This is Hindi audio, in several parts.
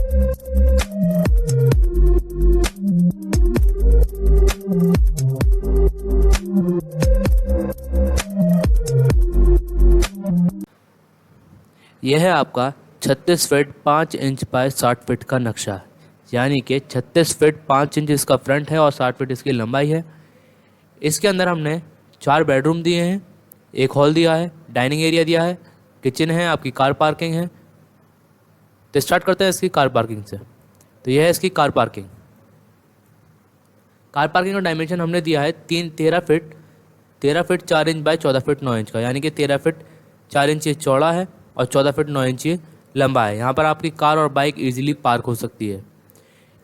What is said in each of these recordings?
यह है आपका 36 फीट 5 इंच बाय 60 फीट का नक्शा, यानी कि 36 फीट 5 इंच इसका फ्रंट है और 60 फीट इसकी लंबाई है। इसके अंदर हमने 4 बेडरूम दिए हैं, एक हॉल दिया है, डाइनिंग एरिया दिया है, किचन है, आपकी कार पार्किंग है। तो स्टार्ट करते हैं इसकी कार पार्किंग से। तो यह है इसकी कार पार्किंग। कार पार्किंग का डायमेंशन हमने दिया है 13 feet 4 inch by 14 feet 9 inch का, यानी कि 13 फीट 4 इंच ये चौड़ा है और 14 फीट 9 इंच ये लंबा है। यहाँ पर आपकी कार और बाइक इजीली पार्क हो सकती है।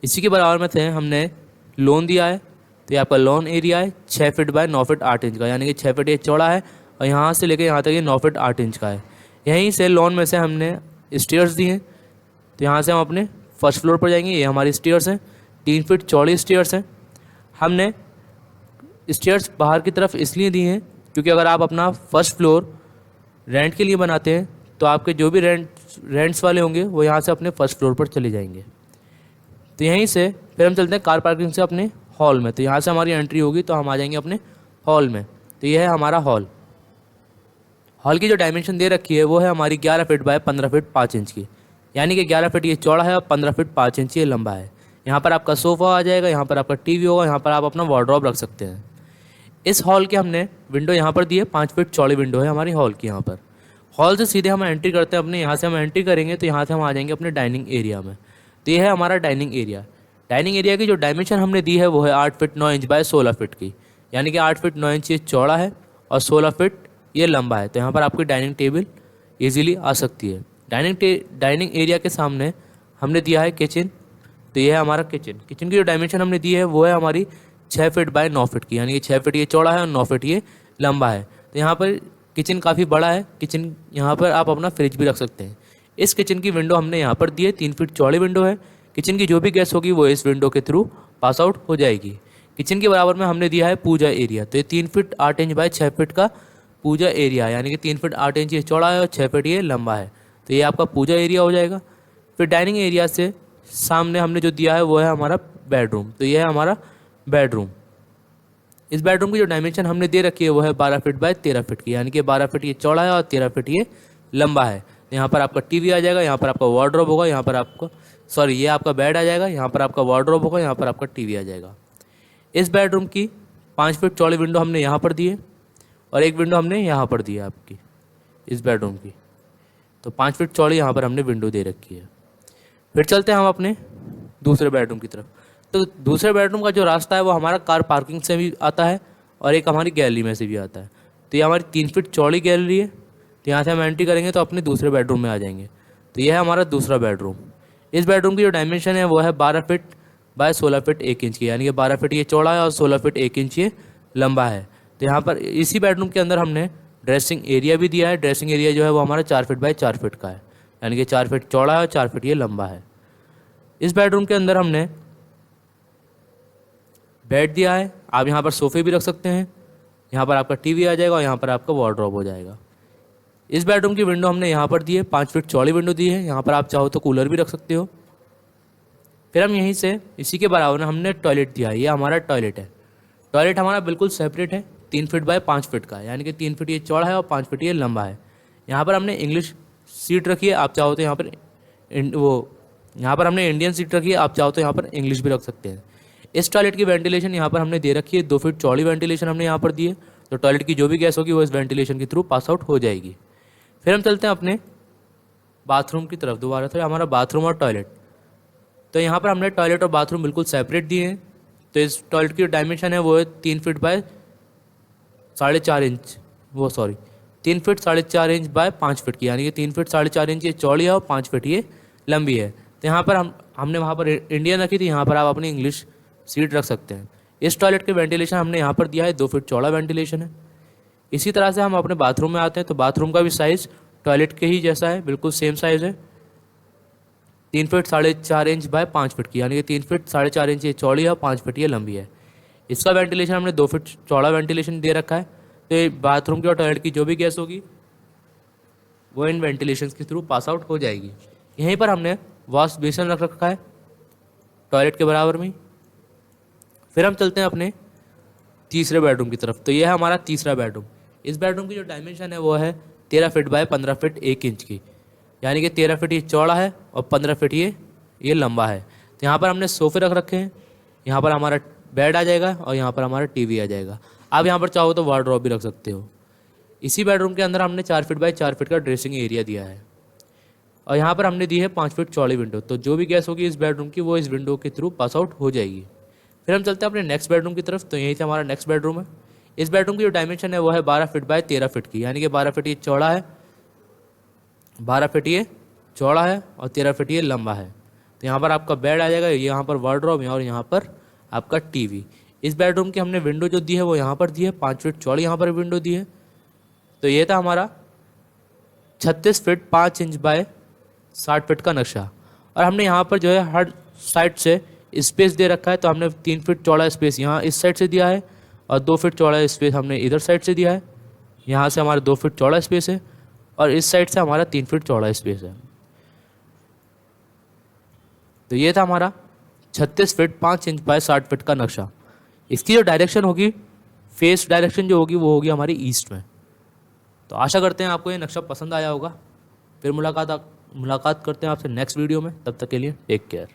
इसी के बराबर में थे हमने लॉन दिया है। तो ये आपका लॉन एरिया है 6 फीट बाय 9 फीट 8 इंच का, यानी कि 6 फीट ये चौड़ा है और यहाँ से लेकर यहाँ तक ये 9 फीट 8 इंच का है। यहीं से लॉन में से हमने स्टेयर्स दी हैं। तो यहाँ से हम अपने फर्स्ट फ्लोर पर जाएंगे। ये हमारी स्टेयर्स हैं, 3 फीट चौड़ी स्टेयर्स हैं। हमने स्टेयर्स बाहर की तरफ इसलिए दी हैं क्योंकि अगर आप अपना फर्स्ट फ्लोर रेंट के लिए बनाते हैं तो आपके जो भी रेंट्स वाले होंगे वो यहाँ से अपने फर्स्ट फ्लोर पर चले जाएंगे। तो यहीं से फिर हम चलते हैं कार पार्किंग से अपने हॉल में। तो यहाँ से हमारी एंट्री होगी तो हम आ जाएंगे अपने हॉल में। तो यह है हमारा हॉल। हॉल की जो डायमेंशन दे रखी है वो है हमारी 11 फीट बाय 15 फीट 5 इंच की, यानी कि 11 फीट ये चौड़ा है और 15 फीट 5 इंच ये लंबा है। यहाँ पर आपका सोफ़ा आ जाएगा, यहाँ पर आपका टीवी होगा, यहाँ पर आप अपना वार्डरोब रख सकते हैं। इस हॉल के हमने विंडो यहाँ पर दी है, 5 फीट चौड़ी विंडो है हमारी हॉल की। यहाँ पर हॉल से सीधे हम एंट्री करते हैं अपने, यहाँ से हम एंट्री करेंगे तो यहाँ से हम आ जाएंगे अपने डाइनिंग एरिया में। तो ये है हमारा डाइनिंग एरिया। डाइनिंग एरिया की जो डायमेंशन हमने दी है वो है 8 फीट 9 इंच बाय 16 फीट की, यानी कि 8 फीट 9 इंच ये चौड़ा है और 16 फीट ये लंबा है। तो यहाँ पर आपकी डाइनिंग टेबल ईजिली आ सकती है। डाइनिंग एरिया के सामने हमने दिया है किचन। तो ये है हमारा किचन। किचन की जो डायमेंशन हमने दी है वो है हमारी 6 फीट बाय 9 फीट की, यानी कि 6 फीट ये चौड़ा है और 9 फीट ये लंबा है। तो यहाँ पर किचन काफ़ी बड़ा है। किचन यहाँ पर आप अपना फ्रिज भी रख सकते हैं। इस किचन की विंडो हमने यहाँ पर दी है, 3 फीट चौड़ी विंडो है। किचन की जो भी गैस होगी वो इस विंडो के थ्रू पास आउट हो जाएगी। किचन के बराबर में हमने दिया है पूजा एरिया। तो ये 3 फीट 8 इंच बाय 6 फीट का पूजा एरिया है, यानी कि 3 फीट 8 इंच ये चौड़ा है और 6 फीट ये लंबा है। तो ये आपका पूजा एरिया हो जाएगा। फिर डाइनिंग एरिया से सामने हमने जो दिया है वो है हमारा बेडरूम। तो ये है हमारा बेडरूम। इस बेडरूम की जो डायमेंशन हमने दे रखी है वो है 12 फीट बाय 13 फीट की, यानी कि 12 फीट ये चौड़ा है और 13 फीट ये लंबा है। यहाँ पर आपका टीवी आ जाएगा, यहाँ पर आपका वार्डरोब होगा, यहाँ पर आपको ये आपका बेड आ जाएगा, यहाँ पर आपका वार्डरोब होगा, यहाँ पर आपका टीवी आ जाएगा। इस बेडरूम की 5 फीट चौड़ी विंडो हमने यहाँ पर दी है और एक विंडो हमने यहाँ पर दी है आपकी इस बेडरूम की। तो 5 फीट चौड़ी यहाँ पर हमने विंडो दे रखी है। फिर चलते हैं हम अपने दूसरे बेडरूम की तरफ। तो दूसरे बेडरूम का जो रास्ता है वो हमारा कार पार्किंग से भी आता है और एक हमारी गैलरी में से भी आता है। तो ये हमारी 3 फीट चौड़ी गैलरी है। तो यहाँ से हम एंट्री करेंगे तो अपने दूसरे बेडरूम में आ जाएंगे। तो यह है हमारा दूसरा बेडरूम। इस बेडरूम की जो डायमेंशन है वो है 12 फीट बाय 16 फीट 1 इंच की, यानी कि 12 फीट ये चौड़ा है और 16 फीट 1 इंच ये लंबा है। तो यहाँ पर इसी बेडरूम के अंदर हमने ड्रेसिंग एरिया भी दिया है। ड्रेसिंग एरिया जो है वो हमारा 4 फीट बाय 4 फीट का है, यानी कि 4 फीट चौड़ा है और 4 फीट ये लंबा है। इस बेडरूम के अंदर हमने बेड दिया है। आप यहाँ पर सोफ़े भी रख सकते हैं, यहाँ पर आपका टीवी आ जाएगा और यहाँ पर आपका वार्डरोब हो जाएगा। इस बेडरूम की विंडो हमने यहाँ पर दी है, 5 फीट चौड़ी विंडो दी है। यहाँ पर आप चाहो तो कूलर भी रख सकते हो। फिर हम यहीं से इसी के बराबर में हमने टॉयलेट दिया है। ये हमारा टॉयलेट है। टॉयलेट हमारा बिल्कुल सेपरेट है, 3 फीट बाय 5 फीट का है, यानी कि 3 फीट ये चौड़ा है और 5 फीट ये लंबा है। यहाँ पर हमने इंग्लिश सीट रखी है, आप चाहो तो यहाँ पर यहाँ पर हमने इंडियन सीट रखी है, आप चाहो तो यहाँ पर इंग्लिश भी रख सकते हैं। इस टॉयलेट की वेंटिलेशन यहाँ पर हमने दे रखी है, 2 फीट चौड़ी वेंटिलेशन हमने यहाँ पर दी है। तो टॉयलेट की जो भी गैस होगी वो इस वेंटिलेशन के थ्रू पास आउट हो जाएगी। फिर हम चलते हैं अपने बाथरूम की तरफ दोबारा से। हमारा बाथरूम और टॉयलेट, तो यहाँ पर हमने टॉयलेट और बाथरूम बिल्कुल सेपरेट दिए हैं। तो इस टॉयलेट की जो डायमेंशन है वो है 3 feet by 4.5 inch 3 feet 4.5 inch by 5 feet की, यानी कि 3 फीट 4.5 इंच ये चौड़ी है और 5 फीट ये लंबी है। तो यहाँ पर हमने वहाँ पर इंडियन रखी थी, यहाँ पर आप अपनी इंग्लिश सीट रख सकते हैं। इस टॉयलेट के वेंटिलेशन हमने यहाँ पर दिया है, 2 फीट चौड़ा वेंटिलेशन है। इसी तरह से हम अपने बाथरूम में आते हैं। तो बाथरूम का भी साइज़ टॉयलेट के ही जैसा है, बिल्कुल सेम साइज़ है, 3 फीट 4.5 इंच बाय 5 फीट की, यानी कि 3 फीट 4.5 इंच ये चौड़ी है और 5 फीट ये लंबी है। इसका वेंटिलेशन हमने 2 फीट चौड़ा वेंटिलेशन दे रखा है। तो ये बाथरूम की और टॉयलेट की जो भी गैस होगी वो इन वेंटिलेशन के थ्रू पास आउट हो जाएगी। यहीं पर हमने वॉश बेसिन रख रखा है टॉयलेट के बराबर में। फिर हम चलते हैं अपने तीसरे बेडरूम की तरफ। तो ये है हमारा तीसरा बेडरूम। इस बेडरूम की जो डायमेंशन है वो है 13 फीट बाय 15 फीट 1 इंच की, यानी कि 13 फीट ये चौड़ा है और 15 फीट ये लंबा है। तो यहाँ पर हमने सोफे रख रखे हैं, यहाँ पर हमारा बेड आ जाएगा और यहाँ पर हमारा टीवी आ जाएगा। आप यहाँ पर चाहो तो वार्डरोब भी रख सकते हो। इसी बेडरूम के अंदर हमने 4 फीट बाय 4 फीट का ड्रेसिंग एरिया दिया है और यहाँ पर हमने दी है 5 फीट चौड़ी विंडो। तो जो भी गैस होगी इस बेडरूम की वो इस विंडो के थ्रू पास आउट हो जाएगी। फिर हम चलते हैं अपने नेक्स्ट बेडरूम की तरफ। तो यहीं से हमारा नेक्स्ट बेडरूम है। इस बेडरूम की जो डायमेंशन है वो है 12 फीट बाय 13 फीट की, यानी कि 12 फीट ये चौड़ा है, 12 फीट ये चौड़ा है और 13 फीट ये लंबा है। तो यहाँ पर आपका बेड आ जाएगा, यहाँ पर वार्डरोब और यहाँ पर आपका टीवी। इस बेडरूम की हमने विंडो जो दी है वो यहाँ पर दी है, 5 फीट चौड़ी यहाँ पर विंडो दी है। तो ये था हमारा 36 फीट 5 इंच बाय 60 फीट का नक्शा। और हमने यहाँ पर जो है हर साइड से स्पेस दे रखा है। तो हमने 3 फीट चौड़ा स्पेस यहाँ इस साइड से दिया है और 2 फीट चौड़ा स्पेस हमने इधर साइड से दिया है। यहाँ से हमारा 2 फीट चौड़ा स्पेस है और इस साइड से हमारा 3 फीट चौड़ा स्पेस है। तो ये था हमारा 36 फीट 5 इंच बाय 60 फीट का नक्शा। इसकी जो डायरेक्शन होगी, फेस डायरेक्शन जो होगी वो होगी हमारी ईस्ट में। तो आशा करते हैं आपको ये नक्शा पसंद आया होगा। फिर मुलाकात करते हैं आपसे नेक्स्ट वीडियो में। तब तक के लिए टेक केयर।